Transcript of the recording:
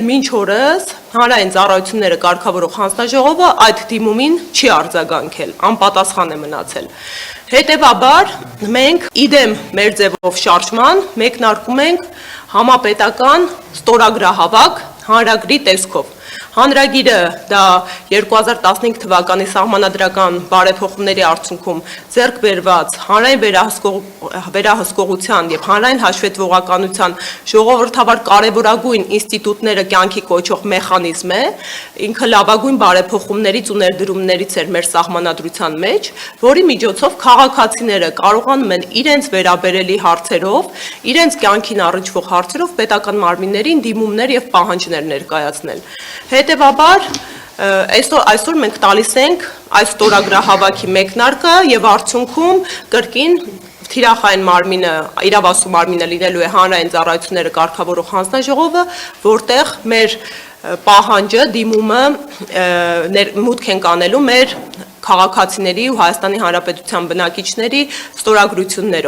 մինչ օրս հանրային ծառայությունները կարգավորող հանձնաժողովը այդ դիմումին չի արձագանքել, անպատասխան է մնացել։ Հետևաբար մենք իդեմ մեր ձևով շարժման մեկնարկում ենք համապետական ստորագրահավաք հանրագրի տեսքով։ Հանրագիրը դա 2015 թվականի սահմանադրական բարեփոխումների արդյունքում ձեռք բերված հանրային վերահսկողության եւ հանրային հաշվետվողականության ժողովրդավար կարևորագույն ինստիտուտները կյանքի կոչող մեխանիզմ է, ինքը լավագույն բարեփոխումներից ու ներդրումներից էր մեր սահմանադրության մեջ, որի միջոցով քաղաքացիները կարողանում են իրենց վերաբերելի հարցերով, իրենց կյանքին առնչվող հարցերով պետական մարմիններին դիմումներ եւ պահանջներ ներկայացնել։ Հետևաբար այսօր մենք տալիս ենք այս ստորագրահավաքի մեկնարկը եւ արդյունքում կրկին թիրախային մարմինը, իրավասու մարմինը լինելու է հանրային ծառայությունները կարգավորող հանձնաժողովը, որտեղ մեր պահանջը, դիմումը մուտք ենք անելու մեր քաղաքացիների ու Հայաստանի Հանրապետության բնակիչների ստորագրություններով։